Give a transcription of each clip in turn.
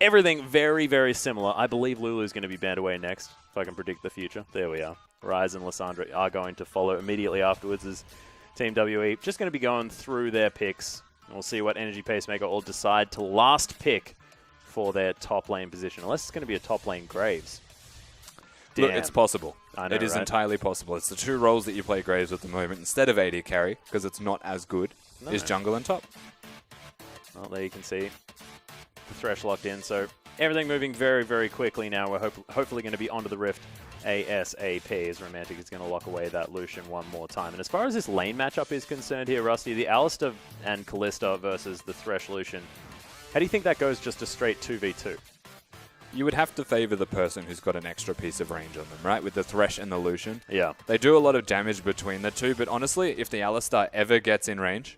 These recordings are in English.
everything very, very similar. I believe Lulu's going to be banned away next, if I can predict the future. There we are. Ryze and Lissandra are going to follow immediately afterwards as Team WE just going to be going through their picks. We'll see what Energy Pacemaker will decide to last pick for their top lane position, unless it's going to be a top lane Graves. Look, it's possible. I know, it is right? entirely possible. It's the two roles that you play Graves at the moment. Instead of AD carry, because it's not as good, is jungle and top. Well, there you can see the Thresh locked in. So everything moving very, very quickly now. We're hopefully going to be onto the Rift ASAP as Romantic is going to lock away that Lucian one more time. And as far as this lane matchup is concerned here, Rusty, the Alistar and Kalista versus the Thresh Lucian, how do you think that goes just a straight 2v2? You would have to favor the person who's got an extra piece of range on them, right? With the Thresh and the Lucian. Yeah. They do a lot of damage between the two, but honestly, if the Alistar ever gets in range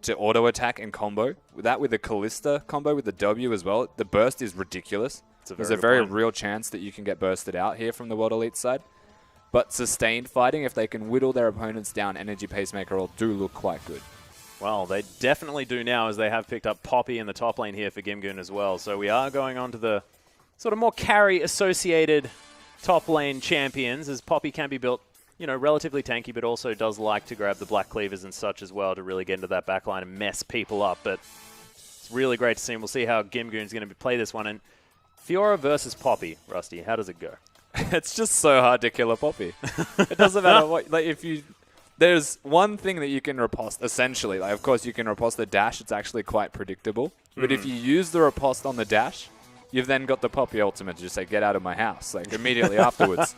to auto-attack and combo, that with the Kalista combo with the W as well, the burst is ridiculous. There's a very real chance that you can get bursted out here from the World Elite side. But sustained fighting, if they can whittle their opponents down, Energy Pacemaker will do look quite good. Well, they definitely do now, as they have picked up Poppy in the top lane here for Gimgoon as well. So we are going on to the sort of more carry-associated top lane champions, as Poppy can be built, you know, relatively tanky, but also does like to grab the Black Cleavers and such as well to really get into that backline and mess people up. But it's really great to see, and we'll see how Gimgoon's going to play this one. And Fiora versus Poppy, Rusty, how does it go? It's just so hard to kill a Poppy. It doesn't matter what, like, if you... There's one thing that you can riposte, essentially. Like, of course, you can riposte the dash. It's actually quite predictable. But if you use the riposte on the dash, you've then got the Poppy ultimate to just say, get out of my house, like, immediately afterwards.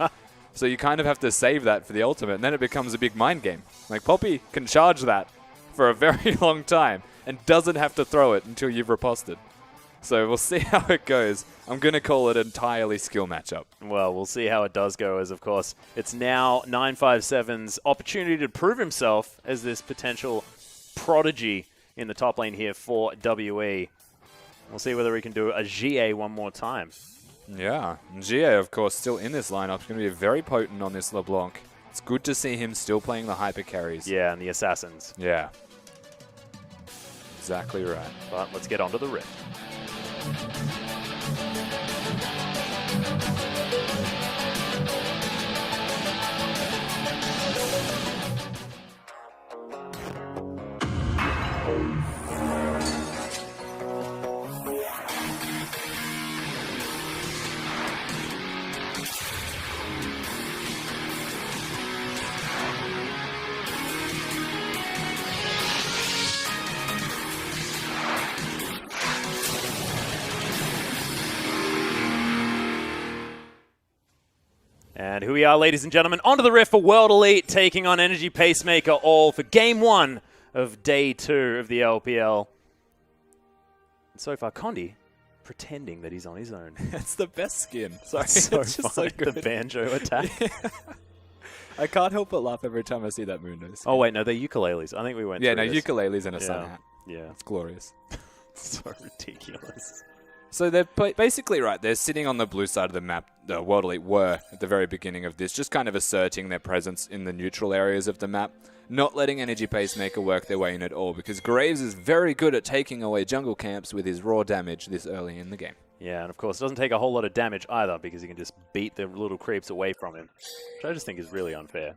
So you kind of have to save that for the ultimate, and then it becomes a big mind game. Like, Poppy can charge that for a very long time and doesn't have to throw it until you've riposted. So we'll see how it goes. I'm going to call it entirely skill matchup. Well, we'll see how it does go, as, of course, it's now 957's opportunity to prove himself as this potential prodigy in the top lane here for WE. We'll see whether he can do a GA one more time. Yeah, and GA, of course, still in this lineup. Is going to be very potent on this LeBlanc. It's good to see him still playing the hyper carries. Yeah, and the assassins. Yeah. Exactly right. But let's get on to the Rift. And here we are, ladies and gentlemen, onto the Rift for World Elite, taking on Energy Pacemaker all for Game 1 of Day 2 of the LPL. And so far, Condi pretending that he's on his own. It's the best skin. Sorry, It's so it's just funny, so good. the banjo attack. Yeah. I can't help but laugh every time I see that Mundo skin. Oh, wait, no, they're ukuleles. I think we went Yeah, through no, this. ukuleles and a sun hat. Yeah. It's glorious. So ridiculous. So they're basically right. They're sitting on the blue side of the map. The World Elite were at the very beginning of this, just kind of asserting their presence in the neutral areas of the map, not letting Energy Pacemaker work their way in at all, because Graves is very good at taking away jungle camps with his raw damage this early in the game. Yeah, and of course, it doesn't take a whole lot of damage either, because he can just beat the little creeps away from him, which I just think is really unfair.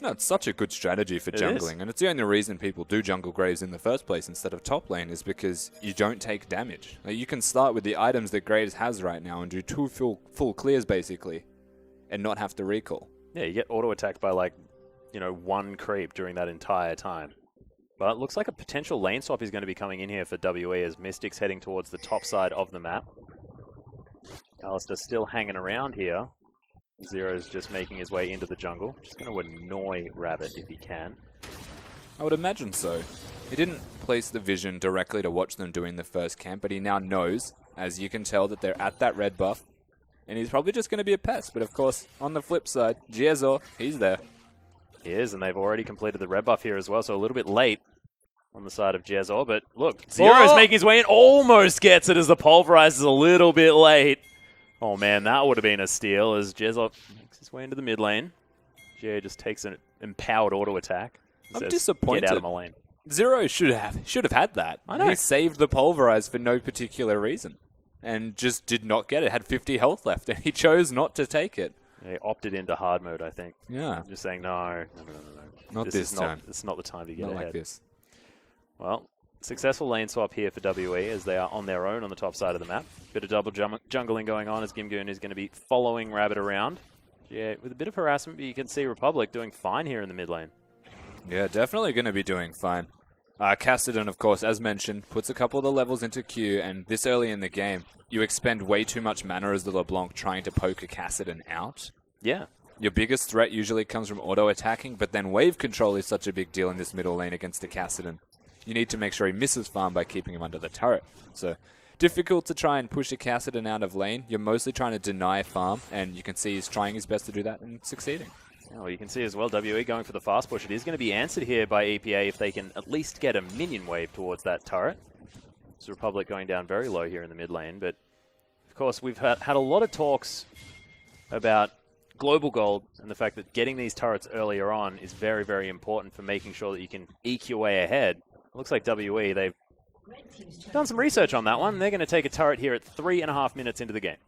No, it's such a good strategy for jungling, and it's the only reason people do jungle Graves in the first place instead of top lane is because you don't take damage. Like, you can start with the items that Graves has right now and do 2 full clears, basically, and not have to recall. Yeah, you get auto-attacked by, like, you know, 1 creep during that entire time. But it looks like a potential lane swap is going to be coming in here for WE as Mystic's heading towards the top side of the map. Alistar still hanging around here. Zero's just making his way into the jungle. Just going to annoy Rabbit if he can. I would imagine so. He didn't place the vision directly to watch them doing the first camp, but he now knows, as you can tell, that they're at that red buff. And he's probably just going to be a pest. But of course, on the flip side, Jiezo, he's there. He is, and they've already completed the red buff here as well, so a little bit late on the side of Jiezo. But look, Zero's making his way in, almost gets it as the Pulverize is a little bit late. Oh man, that would have been a steal as Jiezo makes his way into the mid lane. GA just takes an empowered auto attack. I'm disappointed. Get out of my lane. Zero should have had that. I know. He saved the Pulverize for no particular reason. and just did not get it. Had 50 health left, and he chose not to take it. He opted into hard mode, I think. Yeah. Just saying, no. Not this time. It's not the time to get Not ahead. like this. Well, successful lane swap here for WE as they are on their own on the top side of the map. Bit of double jungling going on as Gimgoon is going to be following Rabbit around. Yeah, with a bit of harassment, but you can see Republic doing fine here in the mid lane. Yeah, definitely going to be doing fine. Kassadin, of course, as mentioned, puts a couple of the levels into Q, and this early in the game, you expend way too much mana as the LeBlanc trying to poke a Kassadin out. Yeah. Your biggest threat usually comes from auto-attacking, but then wave control is such a big deal in this middle lane against a Kassadin. You need to make sure he misses farm by keeping him under the turret. So, difficult to try and push a Kassadin out of lane. You're mostly trying to deny farm, and you can see he's trying his best to do that and succeeding. Well, you can see as well, WE going for the fast push. It is going to be answered here by EPA if they can at least get a minion wave towards that turret. It's Republic going down very low here in the mid lane, but of course we've had a lot of talks about global gold and the fact that getting these turrets earlier on is very, very important for making sure that you can eke your way ahead. It looks like WE, they've done some research on that one. They're going to take a turret here at 3.5 minutes into the game.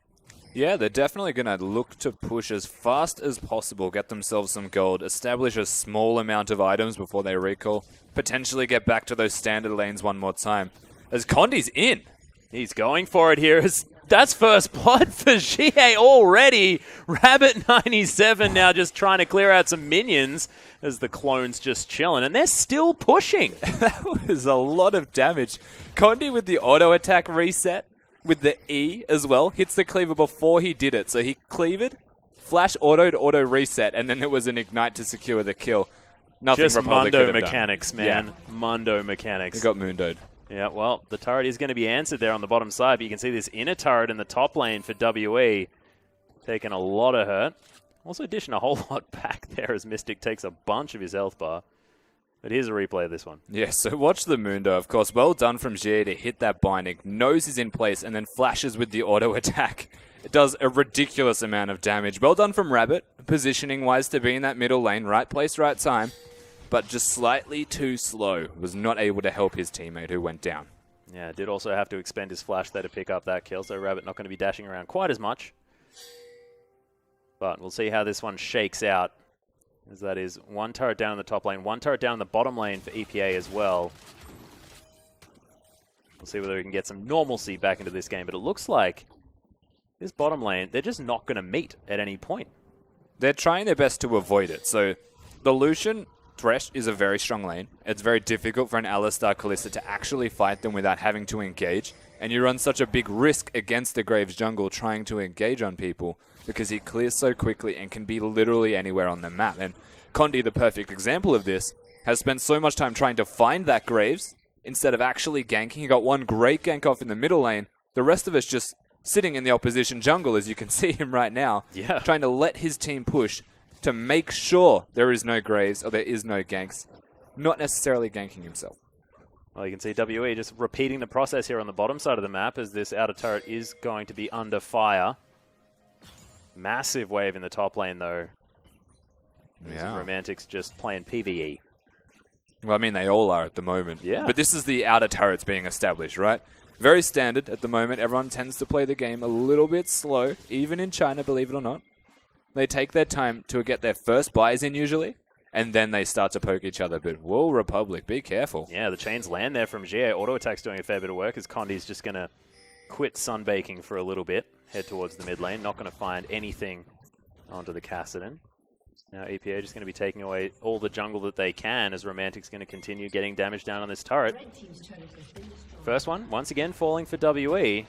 Yeah, they're definitely going to look to push as fast as possible, get themselves some gold, establish a small amount of items before they recall, potentially get back to those standard lanes one more time. As Condi's in. He's going for it here. That's first blood for GA already. Rabbit 97 now just trying to clear out some minions as the clone's just chilling, and they're still pushing. That was a lot of damage. Condi with the auto attack reset. With the E as well, hits the cleaver before he did it. So he cleaved, flash autoed, auto reset, and then it was an ignite to secure the kill. Nothing just Republic Mundo could have mechanics, done. man. Yeah. Mundo mechanics. He got Mundoed. Yeah, well, the turret is going to be answered there on the bottom side, but you can see this inner turret in the top lane for WE taking a lot of hurt. Also dishing a whole lot back there as Mystic takes a bunch of his health bar. But here's a replay of this one. Yeah, so watch the Mundo, of course. Well done from GA to hit that binding. Knows he's in place and then flashes with the auto attack. It does a ridiculous amount of damage. Well done from Rabbit, positioning-wise to be in that middle lane. Right place, right time. But just slightly too slow. Was not able to help his teammate who went down. Yeah, did also have to expend his flash there to pick up that kill, so Rabbit not going to be dashing around quite as much. But we'll see how this one shakes out. As that is one turret down in the top lane, one turret down in the bottom lane for EPA as well. We'll see whether we can get some normalcy back into this game, but it looks like this bottom lane, they're just not going to meet at any point. They're trying their best to avoid it. So the Lucian Thresh is a very strong lane. It's very difficult for an Alistar Kalista to actually fight them without having to engage. And you run such a big risk against the Graves jungle trying to engage on people because he clears so quickly and can be literally anywhere on the map. And Condi, the perfect example of this, has spent so much time trying to find that Graves instead of actually ganking. He got one great gank off in the middle lane. The rest of us just sitting in the opposition jungle, as you can see him right now, trying to let his team push to make sure there is no Graves or there is no ganks, not necessarily ganking himself. Well, you can see WE just repeating the process here on the bottom side of the map as this outer turret is going to be under fire. Massive wave in the top lane, though. Yeah. Romantics just playing PvE. Well, I mean, they all are at the moment. Yeah. But this is the outer turrets being established, right? Very standard at the moment. Everyone tends to play the game a little bit slow, even in China, believe it or not. They take their time to get their first buys in, usually, and then they start to poke each other. But whoa, Republic, be careful. Yeah, the chains land there from GA. Auto attack's doing a fair bit of work as Condi's just going to quit sunbaking for a little bit, head towards the mid lane. Not going to find anything onto the Kassadin. Now EPA just going to be taking away all the jungle that they can as Romantic's going to continue getting damage down on this turret. First one, once again, falling for WE.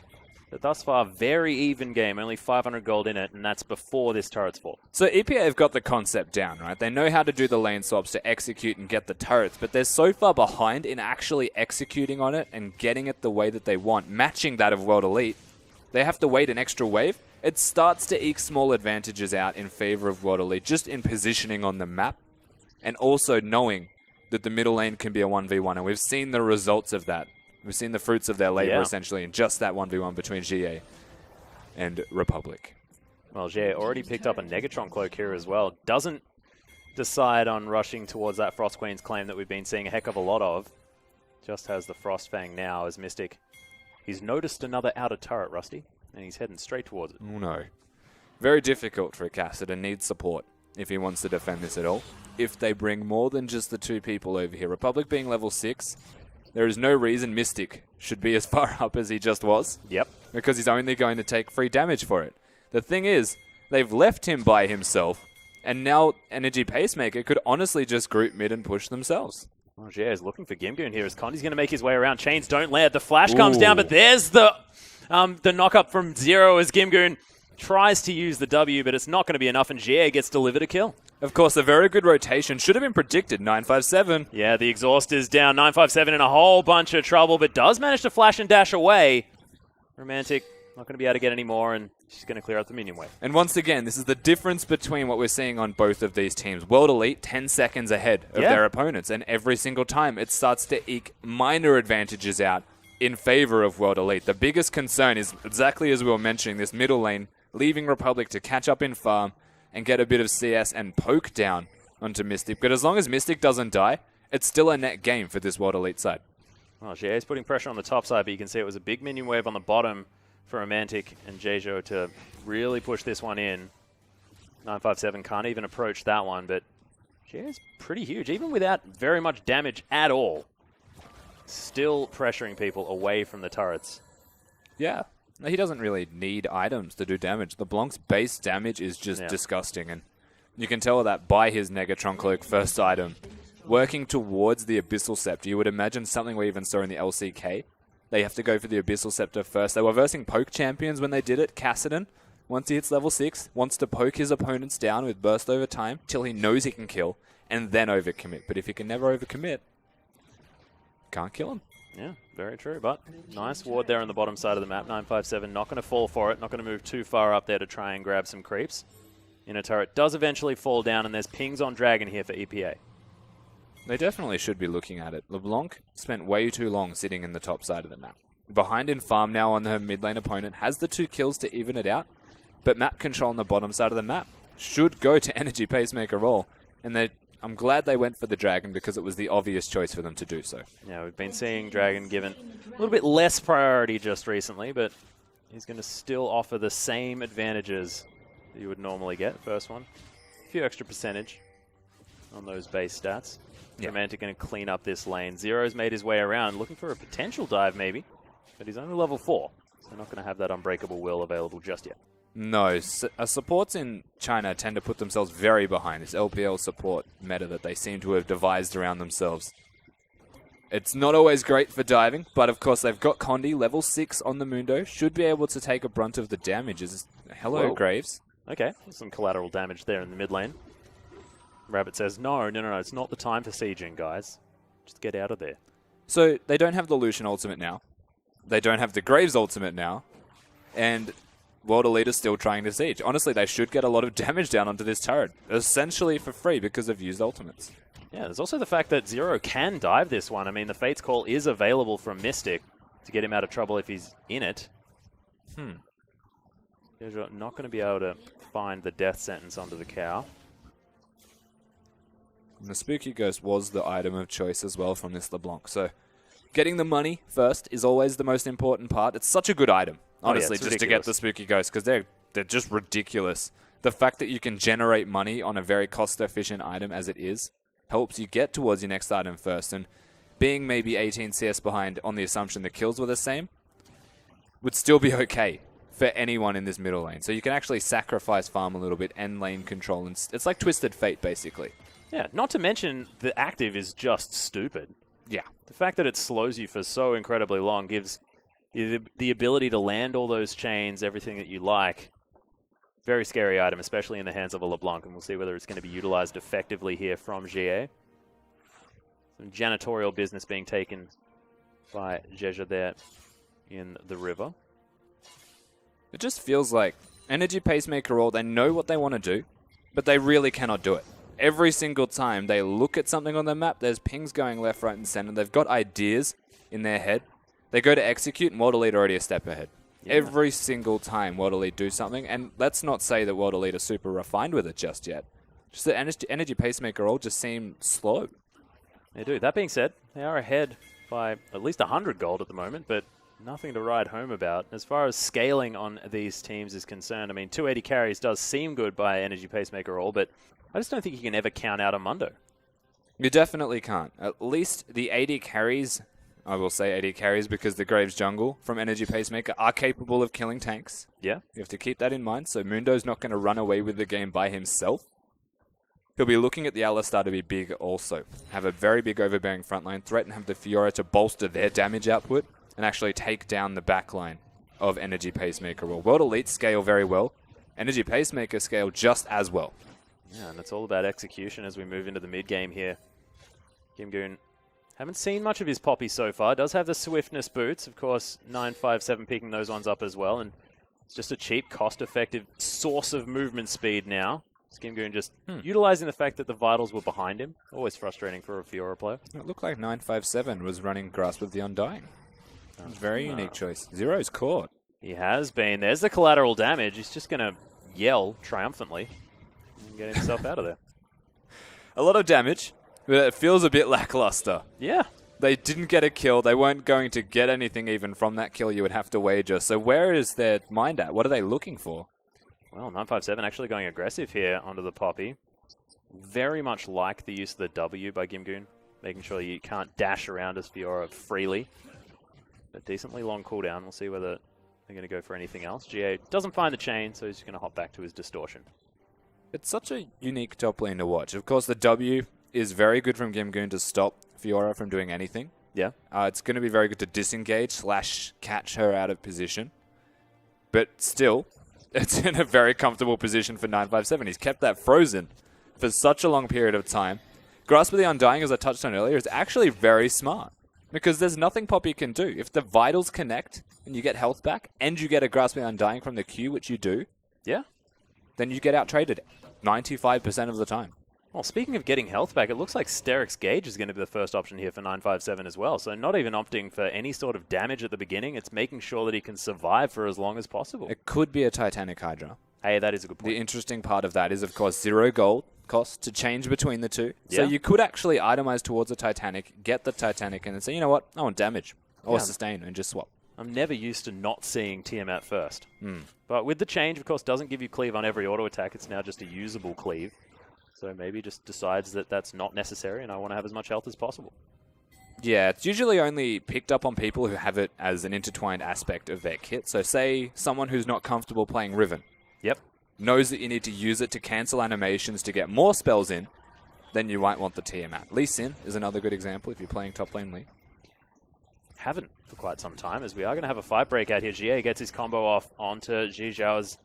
But thus far, very even game. Only 500 gold in it, and that's before this turret's fall. So EPA have got the concept down, right? They know how to do the lane swaps to execute and get the turrets, but they're so far behind in actually executing on it and getting it the way that they want, matching that of World Elite. They have to wait an extra wave. It starts to eke small advantages out in favor of World Elite, just in positioning on the map, and also knowing that the middle lane can be a 1v1, and we've seen the results of that. We've seen the fruits of their labor, essentially, in just that 1v1 between GA and Republic. Well, GA already picked up a Negatron cloak here as well. Doesn't decide on rushing towards that Frost Queen's claim that we've been seeing a heck of a lot of. Just has the Frost Fang now as Mystic He's noticed another outer turret, Rusty, and he's heading straight towards it. Oh no. Very difficult for Cassidy. Needs support if he wants to defend this at all. If they bring more than just the 2 people over here, Republic being level 6, there is no reason Mystic should be as far up as he just was. Yep. Because he's only going to take free damage for it. The thing is, they've left him by himself, and now Energy Pacemaker could honestly just group mid and push themselves. Oh, yeah, he's looking for Gimgoon here as Condi's going to make his way around. Chains don't land. The flash comes down, but there's the knock-up from Zero as Gimgoon tries to use the W, but it's not going to be enough, and Jie gets delivered a kill. Of course, a very good rotation. Should have been predicted. 957. Yeah, the exhaust is down. 957 in a whole bunch of trouble, but does manage to flash and dash away. Romantic not going to be able to get any more, and she's going to clear out the minion wave. And once again, this is the difference between what we're seeing on both of these teams. World Elite, 10 seconds ahead of their opponents, and every single time it starts to eke minor advantages out in favor of World Elite. The biggest concern is, exactly as we were mentioning, this middle lane, leaving Republic to catch up in farm and get a bit of CS and poke down onto Mystic. But as long as Mystic doesn't die, it's still a net game for this World Elite side. Well, Jie is putting pressure on the top side, but you can see it was a big minion wave on the bottom for Romantic and Jogo to really push this one in. 957 can't even approach that one, but Jie is pretty huge, even without very much damage at all. Still pressuring people away from the turrets. Yeah. He doesn't really need items to do damage. LeBlanc's base damage is just disgusting, and you can tell that by his Negatron Cloak first item. Working towards the Abyssal Scepter, you would imagine something we even saw in the LCK. They have to go for the Abyssal Scepter first. They were versing poke champions when they did it. Cassidy, once he hits level 6, wants to poke his opponents down with burst over time till he knows he can kill, and then overcommit. But if he can never overcommit, can't kill him. Yeah, very true, but nice ward there on the bottom side of the map. 957 not going to fall for it, not going to move too far up there to try and grab some creeps. Inner turret does eventually fall down, and there's pings on Dragon here for EPA. They definitely should be looking at it. LeBlanc spent way too long sitting in the top side of the map. Behind in farm now on her mid lane opponent, has the 2 kills to even it out, but map control on the bottom side of the map should go to Energy Pacemaker role, and I'm glad they went for the Dragon because it was the obvious choice for them to do so. Yeah, we've been seeing Dragon given a little bit less priority just recently, but he's going to still offer the same advantages that you would normally get. First one, a few extra percentage on those base stats. Yeah. Romantic going to clean up this lane. Zero's made his way around, looking for a potential dive maybe, but he's only level 4, so not going to have that Unbreakable Will available just yet. No, supports in China tend to put themselves very behind this LPL support meta that they seem to have devised around themselves. It's not always great for diving, but of course they've got Condi, level 6 on the Mundo, should be able to take a brunt of the damages. Hello, Whoa. Graves. Okay, some collateral damage there in the mid lane. Rabbit says, no, it's not the time for sieging, guys. Just get out of there. So they don't have the Lucian ultimate now. They don't have the Graves ultimate now. And World Elite is still trying to siege. Honestly, they should get a lot of damage down onto this turret, essentially for free because of used ultimates. Yeah, there's also the fact that Zero can dive this one. I mean, the Fate's Call is available from Mystic to get him out of trouble if he's in it. They're not going to be able to find the death sentence onto the cow. And the Spooky Ghost was the item of choice as well from this LeBlanc. So getting the money first is always the most important part. It's such a good item, honestly, just to get the Spooky Ghost, because they're just ridiculous. The fact that you can generate money on a very cost-efficient item as it is helps you get towards your next item first. And being maybe 18 CS behind on the assumption the kills were the same would still be okay for anyone in this middle lane. So you can actually sacrifice farm a little bit and lane control. And it's like Twisted Fate, basically. Yeah, not to mention the active is just stupid. Yeah. The fact that it slows you for so incredibly long gives you the ability to land all those chains, everything that you like. Very scary item, especially in the hands of a LeBlanc, and we'll see whether it's going to be utilized effectively here from Jie. Some janitorial business being taken by Jeja there in the river. It just feels like Energy Pacemaker all, they know what they want to do, but they really cannot do it. Every single time they look at something on the map, there's pings going left, right, and center. They've got ideas in their head. They go to execute, and World Elite are already a step ahead. Yeah. Every single time World Elite do something, and let's not say that World Elite are super refined with it just yet. Just the Energy Pacemaker all just seem slow. They do. That being said, they are ahead by at least 100 gold at the moment, but nothing to write home about. As far as scaling on these teams is concerned, I mean, 280 carries does seem good by Energy Pacemaker all, but I just don't think you can ever count out a Mundo. You definitely can't. At least the 80 carries, I will say 80 carries because the Graves jungle from Energy Pacemaker are capable of killing tanks. Yeah. You have to keep that in mind. So Mundo's not going to run away with the game by himself. He'll be looking at the Alistar to be big also. Have a very big overbearing frontline threat and have the Fiora to bolster their damage output and actually take down the backline of Energy Pacemaker. Well, World Elite scale very well. Energy Pacemaker scale just as well. Yeah, and it's all about execution as we move into the mid-game here. Gimgoon, haven't seen much of his Poppy so far. Does have the swiftness boots. Of course, 957 picking those ones up as well. And it's just a cheap, cost-effective source of movement speed now. Gimgoon just utilizing the fact that the Vitals were behind him. Always frustrating for a Fiora player. It looked like 957 was running Grasp of the Undying. Very unique choice. Zero's caught. He has been. There's the collateral damage. He's just going to yell triumphantly and get himself out of there. A lot of damage, but it feels a bit lackluster. Yeah. They didn't get a kill. They weren't going to get anything even from that kill you would have to wager. So where is their mind at? What are they looking for? Well, 957 actually going aggressive here onto the Poppy. Very much like the use of the W by Gimgoon, making sure you can't dash around as Fiora freely. A decently long cooldown. We'll see whether they're going to go for anything else. GA doesn't find the chain, so he's just going to hop back to his distortion. It's such a unique top lane to watch. Of course, the W is very good from Gimgoon to stop Fiora from doing anything. Yeah. It's going to be very good to disengage / catch her out of position. But still, it's in a very comfortable position for 957. He's kept that frozen for such a long period of time. Grasp of the Undying, as I touched on earlier, is actually very smart. Because there's nothing Poppy can do. If the Vitals connect and you get health back, and you get a Grasp of the Undying from the Q, which you do, yeah, then you get out-traded 95% of the time. Well, speaking of getting health back, it looks like Sterix Gauge is going to be the first option here for 957 as well. So not even opting for any sort of damage at the beginning. It's making sure that he can survive for as long as possible. It could be a Titanic Hydra. Hey, that is a good point. The interesting part of that is, of course, 0 gold cost to change between the two. Yeah. So you could actually itemize towards a Titanic, get the Titanic, and then say, you know what, I want damage or sustain, and just swap. I'm never used to not seeing Tiamat first. But with the change, of course, doesn't give you cleave on every auto attack. It's now just a usable cleave. So maybe just decides that that's not necessary and I want to have as much health as possible. Yeah, it's usually only picked up on people who have it as an intertwined aspect of their kit. So say someone who's not comfortable playing Riven. Yep. Knows that you need to use it to cancel animations to get more spells in, then you might want the Tiamat. Lee Sin is another good example if you're playing top lane Lee. Haven't for quite some time, as we are going to have a fight break out here. GA gets his combo off onto Ji Zhao's.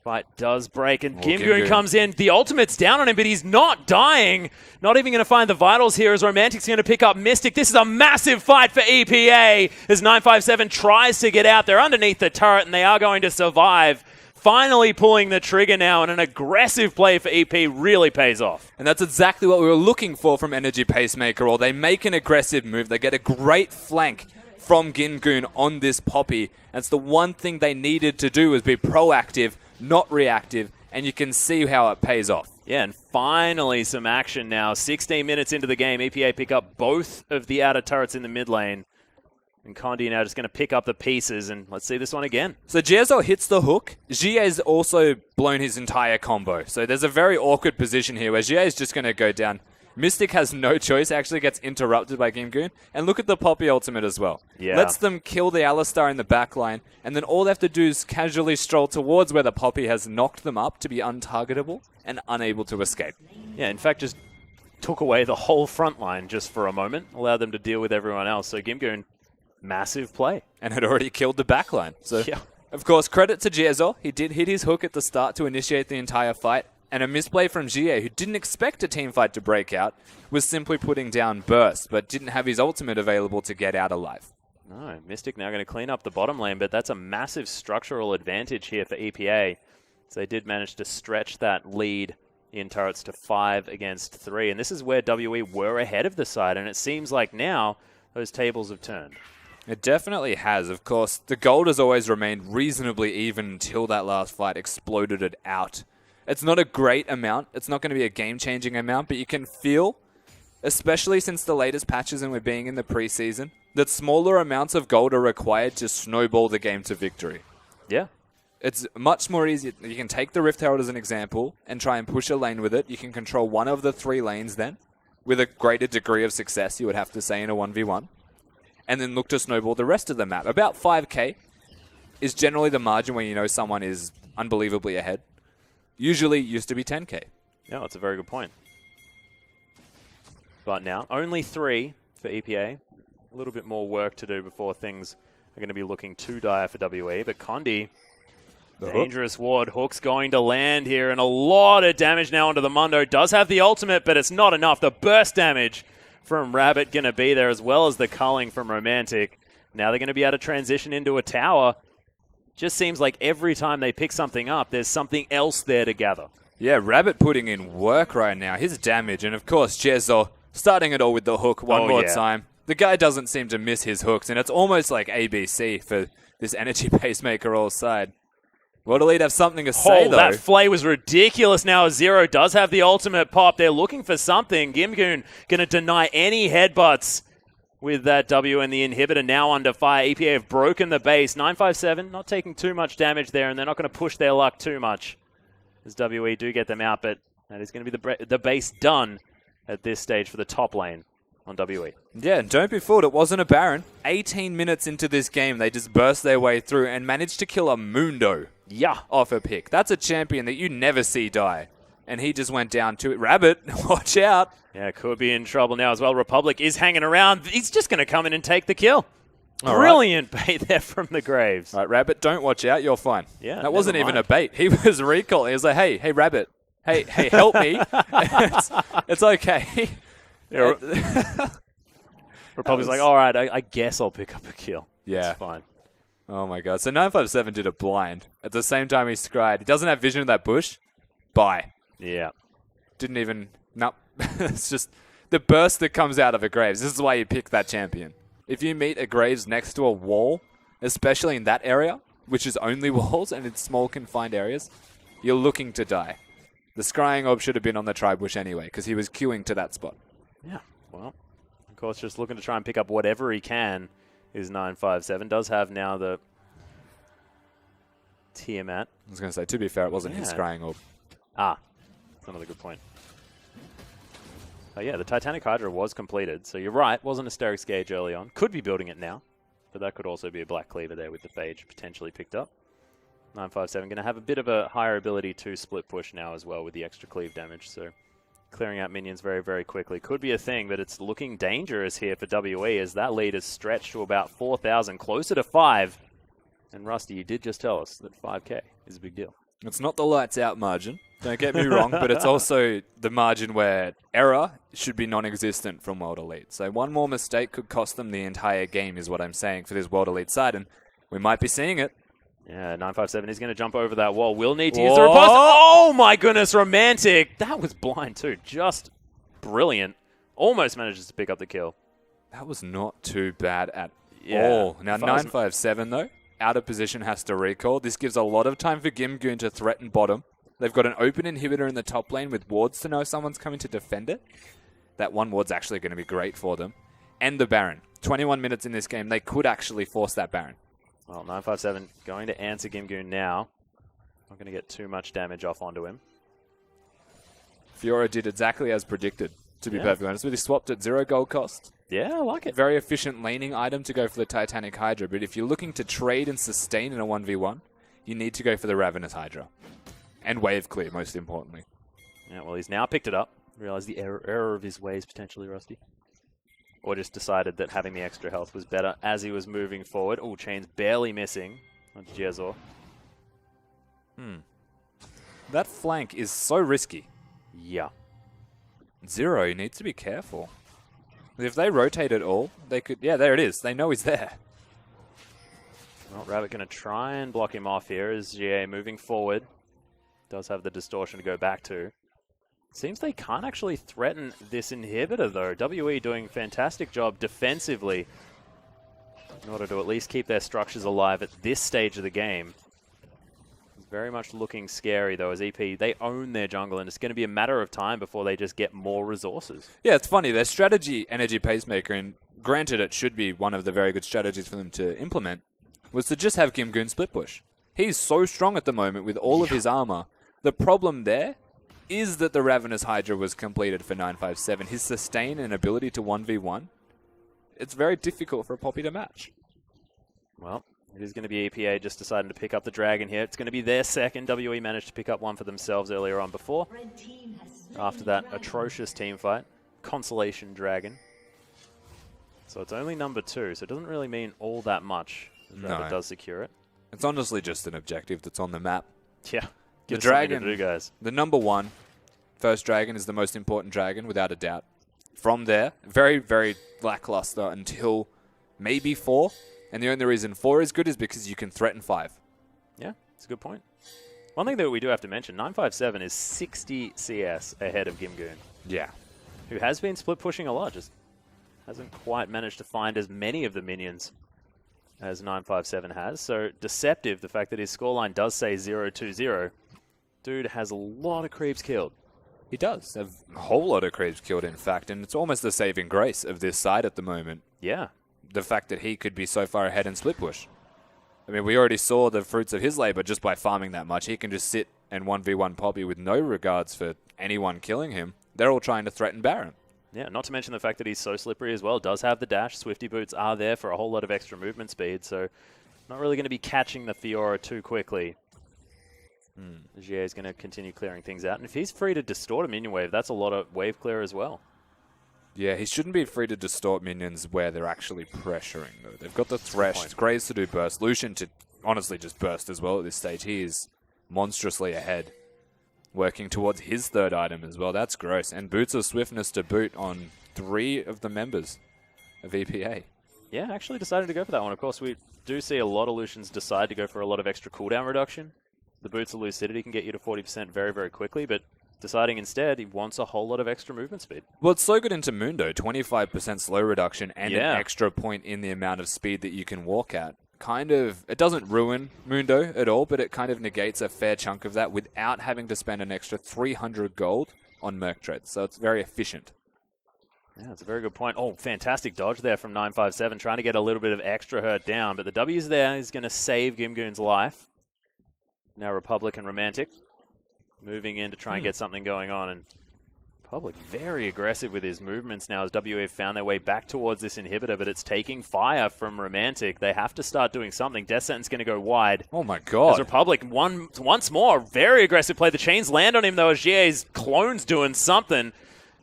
Fight does break, and Gimgoon comes in. The ultimate's down on him, but he's not dying. Not even going to find the Vitals here, as Romantic's going to pick up Mystic. This is a massive fight for EPA, as 957 tries to get out. They're underneath the turret, and they are going to survive. Finally pulling the trigger now, and an aggressive play for EP really pays off. And that's exactly what we were looking for from Energy Pacemaker. Or they make an aggressive move. They get a great flank from Gimgoon on this Poppy. That's the one thing they needed to do, was be proactive, not reactive, and you can see how it pays off. Yeah, and finally some action now. 16 minutes into the game, EPA pick up both of the outer turrets in the mid lane. And Condi now just going to pick up the pieces, and let's see this one again. So Jiezo hits the hook. Jie's also blown his entire combo. So there's a very awkward position here where Jie is just going to go down. Mystic has no choice, actually gets interrupted by Gimgoon. And look at the Poppy ultimate as well. Yeah. Lets them kill the Alistar in the backline, and then all they have to do is casually stroll towards where the Poppy has knocked them up to be untargetable and unable to escape. Yeah, in fact, just took away the whole front line just for a moment, allowed them to deal with everyone else. So Gimgoon, massive play. And had already killed the backline. So, yeah. Of course, credit to Jiezo. He did hit his hook at the start to initiate the entire fight. And a misplay from Jie, who didn't expect a team fight to break out, was simply putting down burst, but didn't have his ultimate available to get out alive. No, Mystic now going to clean up the bottom lane, but that's a massive structural advantage here for EPA. So they did manage to stretch that lead in turrets to 5 against 3. And this is where WE were ahead of the side, and it seems like now those tables have turned. It definitely has. Of course, the gold has always remained reasonably even until that last fight exploded it out. It's not a great amount. It's not going to be a game-changing amount, but you can feel, especially since the latest patches and we're being in the preseason, that smaller amounts of gold are required to snowball the game to victory. Yeah. It's much more easy. You can take the Rift Herald as an example and try and push a lane with it. You can control one of the 3 lanes then, with a greater degree of success, you would have to say, in a 1v1. And then look to snowball the rest of the map. About 5k is generally the margin where you know someone is unbelievably ahead. Usually used to be 10k. Yeah, that's a very good point. But now, only 3 for EPA. A little bit more work to do before things are going to be looking too dire for WE. But Condi, dangerous ward. Hook's going to land here, and a lot of damage now onto the Mundo. Does have the ultimate, but it's not enough. The burst damage from Rabbit going to be there, as well as the culling from Romantic. Now they're going to be able to transition into a tower. Just seems like every time they pick something up, there's something else there to gather. Yeah, Rabbit putting in work right now. His damage, and of course, Jogo starting it all with the hook one more time. The guy doesn't seem to miss his hooks, and it's almost like ABC for this energy pacemaker all side. World Elite have something to say, though. That flay was ridiculous now. Zero does have the ultimate pop. They're looking for something. Gimgoon going to deny any headbutts with that W, and the inhibitor now under fire. EPA have broken the base. 957 not taking too much damage there, and they're not going to push their luck too much as WE do get them out, but that is going to be the base done at this stage for the top lane on WE. Yeah, and don't be fooled, it wasn't a Baron. 18 minutes into this game, they just burst their way through and managed to kill a Mundo off a pick. That's a champion that you never see die. And he just went down to it. Rabbit, watch out. Yeah, could be in trouble now as well. Republic is hanging around. He's just going to come in and take the kill. All Brilliant bait there from the Graves. All right, Rabbit, don't watch out. You're fine. Yeah, that wasn't even a bait. He was recalling. He was like, hey, Rabbit. Hey, help me. it's okay. Yeah, Republic's like, all right, I guess I'll pick up a kill. Yeah. It's fine. Oh, my God. So 957 did a blind. At the same time, he scried. He doesn't have vision of that bush. Bye. Yeah. Didn't even... Nope. It's just the burst that comes out of a Graves. This is why you pick that champion. If you meet a Graves next to a wall, especially in that area, which is only walls and in small confined areas, you're looking to die. The scrying orb should have been on the tri-bush anyway, because he was queuing to that spot. Yeah, well, of course, just looking to try and pick up whatever he can is 957. Does have now the Tiamat. I was going to say, to be fair, it wasn't his scrying orb. Ah, that's another good point. Oh yeah, the Titanic Hydra was completed, so you're right, wasn't a Sterix Gauge early on. Could be building it now, but that could also be a Black Cleaver there with the Phage potentially picked up. 957 going to have a bit of a higher ability to split push now as well with the extra cleave damage, so clearing out minions very, very quickly. Could be a thing, but it's looking dangerous here for WE as that lead is stretched to about 4,000, closer to 5. And Rusty, you did just tell us that 5k is a big deal. It's not the lights out margin, don't get me wrong, but it's also the margin where error should be non-existent from World Elite. So one more mistake could cost them the entire game is what I'm saying for this World Elite side, and we might be seeing it. Yeah, 957 is going to jump over that wall. Will need to use the riposte. Oh my goodness, Romantic. That was blind too. Just brilliant. Almost manages to pick up the kill. That was not too bad at all. Now 957 though, out of position, has to recall. This gives a lot of time for Gimgoon to threaten bottom. They've got an open inhibitor in the top lane with wards to know someone's coming to defend it. That one ward's actually going to be great for them. And the Baron. 21 minutes in this game, they could actually force that Baron. Well, 957 going to answer Gimgoon now. Not going to get too much damage off onto him. Fiora did exactly as predicted, to be perfectly honest. But he swapped at 0 gold cost. Yeah, I like it. Very efficient laning item to go for the Titanic Hydra. But if you're looking to trade and sustain in a 1v1, you need to go for the Ravenous Hydra. And wave clear, most importantly. Yeah, well, he's now picked it up. Realized the error of his ways, potentially, Rusty. Or just decided that having the extra health was better as he was moving forward. Oh, Chain's barely missing on Jogo. That flank is so risky. Yeah. 0 needs to be careful. If they rotate at all, they could... Yeah, there it is. They know he's there. Well, Rabbit going to try and block him off here as GA moving forward. Does have the distortion to go back to. Seems they can't actually threaten this inhibitor, though. WE doing a fantastic job defensively in order to at least keep their structures alive at this stage of the game. It's very much looking scary, though, as EP, they own their jungle, and it's going to be a matter of time before they just get more resources. Yeah, it's funny. Their strategy, Energy Pacemaker, and granted it should be one of the very good strategies for them to implement, was to just have Gimgoon split push. He's so strong at the moment with all of his armor. The problem there is that the Ravenous Hydra was completed for 957. His sustain and ability to 1v1, it's very difficult for a Poppy to match. Well, it is going to be EPA just deciding to pick up the Dragon here. It's going to be their second. WE managed to pick up one for themselves earlier on before. After that atrocious team fight. Consolation Dragon. So it's only number 2, so it doesn't really mean all that much. No. It does secure it. It's honestly just an objective that's on the map. Yeah. The Dragon, to do, guys. The number 1 first Dragon is the most important Dragon, without a doubt. From there, very, very lackluster until maybe 4. And the only reason 4 is good is because you can threaten 5. Yeah, that's a good point. One thing that we do have to mention, 957 is 60 CS ahead of Gimgoon. Yeah. Who has been split pushing a lot, just hasn't quite managed to find as many of the minions as 957 has. So deceptive, the fact that his scoreline does say 0-2-0. Dude has a lot of creeps killed. He does. A whole lot of creeps killed, in fact, and it's almost the saving grace of this side at the moment. Yeah. The fact that he could be so far ahead in split push. I mean, we already saw the fruits of his labor just by farming that much. He can just sit and 1v1 Poppy with no regards for anyone killing him. They're all trying to threaten Baron. Yeah, not to mention the fact that he's so slippery as well. Does have the dash. Swifty boots are there for a whole lot of extra movement speed, so not really going to be catching the Fiora too quickly. Jie is going to continue clearing things out. And if he's free to distort a minion wave, that's a lot of wave clear as well. Yeah, he shouldn't be free to distort minions where they're actually pressuring, though. They've got the Thresh, Graves to do burst, Lucian to honestly just burst as well at this stage. He is monstrously ahead, working towards his third item as well. That's gross. And Boots of Swiftness to boot on 3 of the members of EPA. Yeah, actually decided to go for that one. Of course, we do see a lot of Lucians decide to go for a lot of extra cooldown reduction. The Boots of Lucidity can get you to 40% very, very quickly, but deciding instead he wants a whole lot of extra movement speed. Well, it's so good into Mundo, 25% slow reduction and an extra point in the amount of speed that you can walk at. Kind of, it doesn't ruin Mundo at all, but it kind of negates a fair chunk of that without having to spend an extra 300 gold on Merc Tread, so it's very efficient. Yeah, that's a very good point. Oh, fantastic dodge there from 957, trying to get a little bit of extra hurt down, but the W's there is going to save Gimgoon's life. Now Republic and Romantic moving in to try and get something going on, and Republic very aggressive with his movements now as WE have found their way back towards this inhibitor, but it's taking fire from Romantic. They have to start doing something. Death Sentence going to go wide. Oh my god. As Republic once more, very aggressive play. The chains land on him though as Jie's clone's doing something.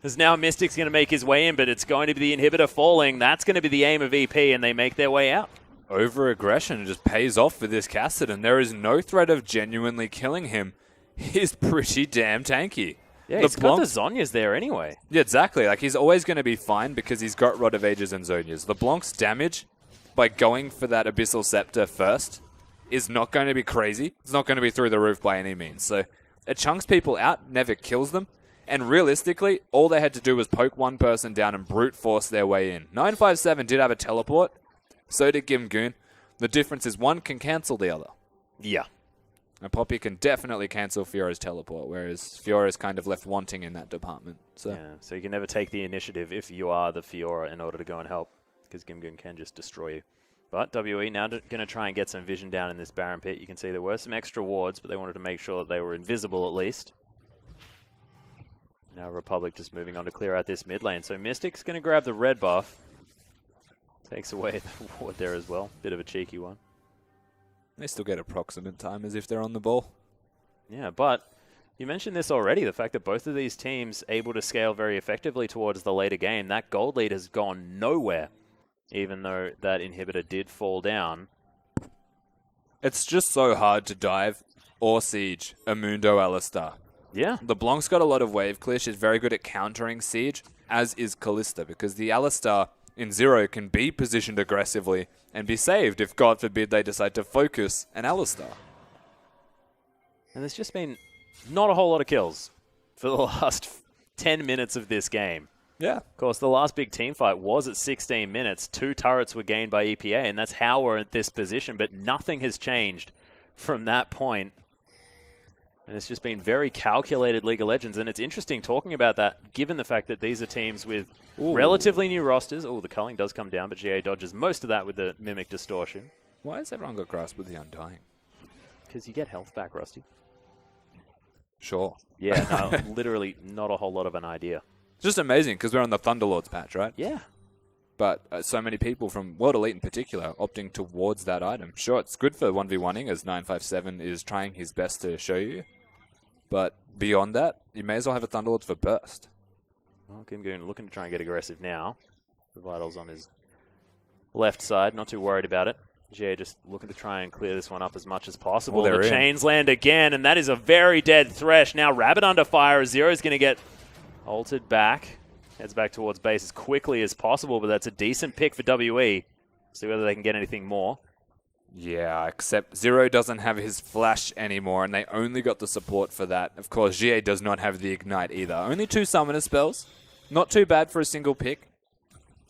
As now Mystic's going to make his way in, but it's going to be the inhibitor falling. That's going to be the aim of EP, and they make their way out. Over-aggression just pays off for this Cassidy. There is no threat of genuinely killing him. He's pretty damn tanky. Yeah, he's got the Zhonya's there anyway. Yeah, exactly. Like, he's always going to be fine because he's got Rod of Ages and Zhonya's. LeBlanc's damage by going for that Abyssal Scepter first is not going to be crazy. It's not going to be through the roof by any means. So it chunks people out, never kills them. And realistically, all they had to do was poke one person down and brute force their way in. 957 did have a teleport. So did Gimgoon. The difference is one can cancel the other. Yeah. And Poppy can definitely cancel Fiora's teleport, whereas Fiora's kind of left wanting in that department. So. Yeah, so you can never take the initiative if you are the Fiora in order to go and help, because Gimgoon can just destroy you. But WE now going to try and get some vision down in this Baron pit. You can see there were some extra wards, but they wanted to make sure that they were invisible at least. Now Republic just moving on to clear out this mid lane. So Mystic's going to grab the red buff. Takes away the ward there as well. Bit of a cheeky one. They still get approximate time as if they're on the ball. Yeah, but you mentioned this already, the fact that both of these teams able to scale very effectively towards the later game. That gold lead has gone nowhere, even though that inhibitor did fall down. It's just so hard to dive or siege a Mundo Alistar. Yeah. LeBlanc's got a lot of wave clear. She's very good at countering siege, as is Kalista, because the Alistar in Zero can be positioned aggressively and be saved if, God forbid, they decide to focus an Alistar. And there's just been not a whole lot of kills for the last 10 minutes of this game. Yeah. Of course, the last big team fight was at 16 minutes. 2 turrets were gained by EPA, and that's how we're at this position, but nothing has changed from that point. And it's just been very calculated League of Legends. And it's interesting talking about that, given the fact that these are teams with relatively new rosters. Oh, the culling does come down, but GA dodges most of that with the Mimic Distortion. Why has everyone got grasp with the Undying? Because you get health back, Rusty. Sure. Yeah, no, literally not a whole lot of an idea. It's just amazing because we're on the Thunderlords patch, right? Yeah. But so many people from World Elite in particular opting towards that item. Sure, it's good for 1v1ing as 957 is trying his best to show you. But beyond that, you may as well have a Thunderlords for burst. Well, Gimgoon looking to try and get aggressive now. The Vital's on his left side, not too worried about it. GA just looking to try and clear this one up as much as possible. Well, the chains land again, and that is a very dead Thresh. Now Rabbit under fire as Zero's going to get ulted back. Heads back towards base as quickly as possible, but that's a decent pick for WE. See whether they can get anything more. Yeah, except Zero doesn't have his flash anymore, and they only got the support for that. Of course, GA does not have the ignite either. Only 2 summoner spells. Not too bad for a single pick.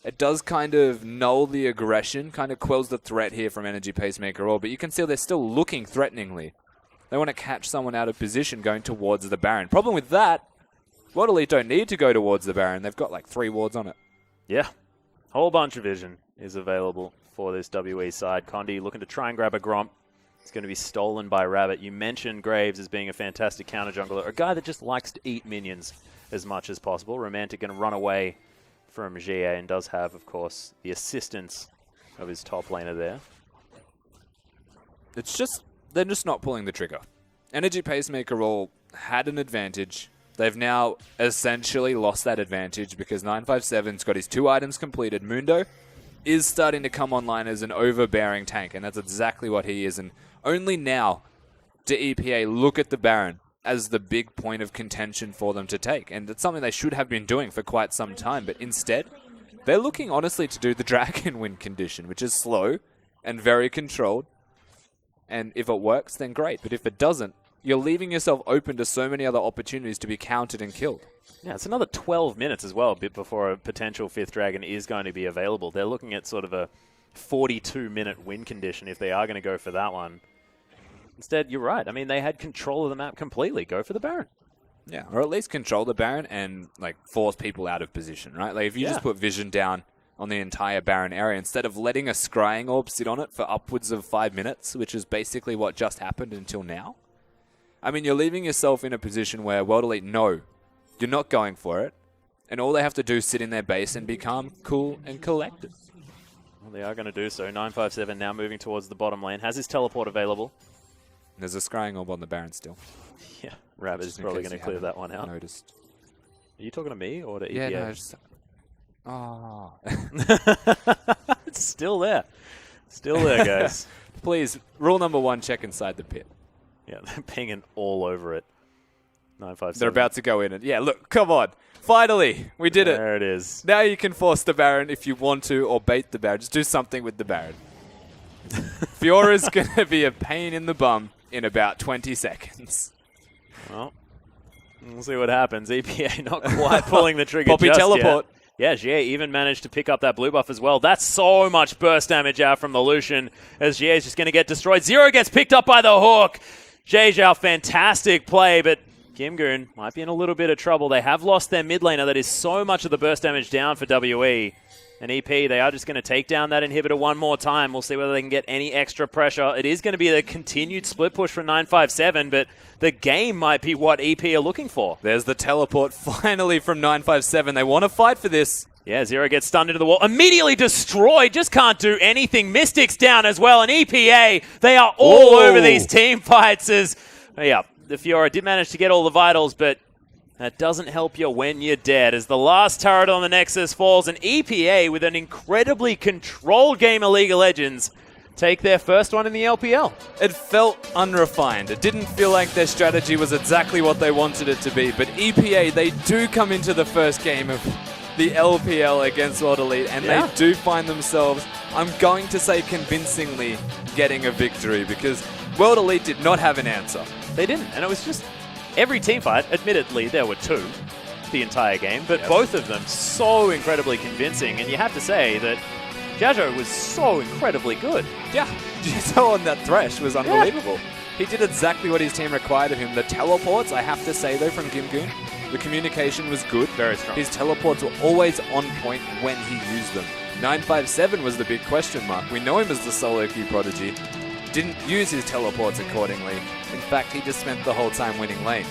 It does kind of null the aggression, kind of quells the threat here from Energy Pacemaker All, but you can see they're still looking threateningly. They want to catch someone out of position going towards the Baron. Problem with that, World Elite don't need to go towards the Baron. They've got like 3 wards on it. Yeah. Whole bunch of vision is available for this WE side. Condi looking to try and grab a Gromp. It's going to be stolen by Rabbit. You mentioned Graves as being a fantastic counter jungler, a guy that just likes to eat minions as much as possible. Romantic going to run away from GA and does have, of course, the assistance of his top laner there. It's just, they're just not pulling the trigger. Energy Pacemaker All had an advantage. They've now essentially lost that advantage because 957's got his 2 items completed. Mundo is starting to come online as an overbearing tank, and that's exactly what he is. And only now do EPA look at the Baron as the big point of contention for them to take. And it's something they should have been doing for quite some time. But instead, they're looking honestly to do the Dragon win condition, which is slow and very controlled. And if it works, then great. But if it doesn't, you're leaving yourself open to so many other opportunities to be countered and killed. Yeah, it's another 12 minutes as well, a bit before a potential 5th Dragon is going to be available. They're looking at sort of a 42-minute win condition if they are going to go for that one. Instead, you're right. I mean, they had control of the map completely. Go for the Baron. Yeah, or at least control the Baron and like force people out of position, right? Like if you just put vision down on the entire Baron area instead of letting a scrying orb sit on it for upwards of 5 minutes, which is basically what just happened until now. I mean, you're leaving yourself in a position where World Elite know you're not going for it, and all they have to do is sit in their base and become cool and collected. Well, they are going to do so. 957 now moving towards the bottom lane. Has his teleport available. There's a scrying orb on the Baron still. Yeah, Rabbit is probably going to clear that one out. Noticed. Are you talking to me or to EPA? Yeah, no, just... Oh. It's still there. Still there, guys. Please, rule number 1, check inside the pit. Yeah, they're pinging all over it. 957. They're about to go in. And yeah, look, come on. Finally, we did it. There it is. Now you can force the Baron if you want to, or bait the Baron. Just do something with the Baron. Fiora's going to be a pain in the bum in about 20 seconds. Well, we'll see what happens. EPA not quite pulling the trigger Poppy just teleport. Yet. Yeah, GA even managed to pick up that blue buff as well. That's so much burst damage out from the Lucian as GA is just going to get destroyed. Zero gets picked up by the Hawk. Zhao, fantastic play, but Gimgoon might be in a little bit of trouble. They have lost their mid laner. That is so much of the burst damage down for WE. And EP, they are just going to take down that inhibitor one more time. We'll see whether they can get any extra pressure. It is going to be the continued split push from 957, but the game might be what EP are looking for. There's the teleport finally from 957. They want to fight for this. Yeah, Zero gets stunned into the wall. Immediately destroyed. Just can't do anything. Mystic's down as well. And EPA, they are all over these team fights as, yeah, the Fiora did manage to get all the vitals, but that doesn't help you when you're dead, as the last turret on the Nexus falls, and EPA, with an incredibly controlled game of League of Legends, take their first one in the LPL. It felt unrefined. It didn't feel like their strategy was exactly what they wanted it to be, but EPA, they do come into the first game of the LPL against World Elite, and they do find themselves, I'm going to say convincingly, getting a victory, because World Elite did not have an answer. They didn't, and it was just every team fight. Admittedly, there were 2 the entire game, but both of them so incredibly convincing. And you have to say that Jogo was so incredibly good. Yeah, Jogo on that Thresh was unbelievable. He did exactly what his team required of him. The teleports, I have to say, though, from Gimgoon, the communication was good. Very strong. His teleports were always on point when he used them. 957 was the big question mark. We know him as the solo queue prodigy. Didn't use his teleports accordingly. In fact, he just spent the whole time winning lane.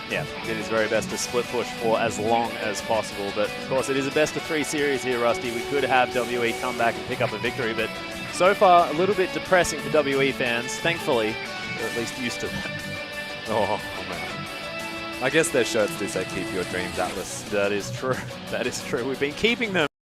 Yeah, did his very best to split push for as long as possible. But, of course, it is a best-of-3 series here, Rusty. We could have WE come back and pick up a victory, but so far, a little bit depressing for WE fans. Thankfully, they're at least used to that. Oh, man. I guess their shirts do say, keep your dreams, Atlas. That is true. That is true. We've been keeping them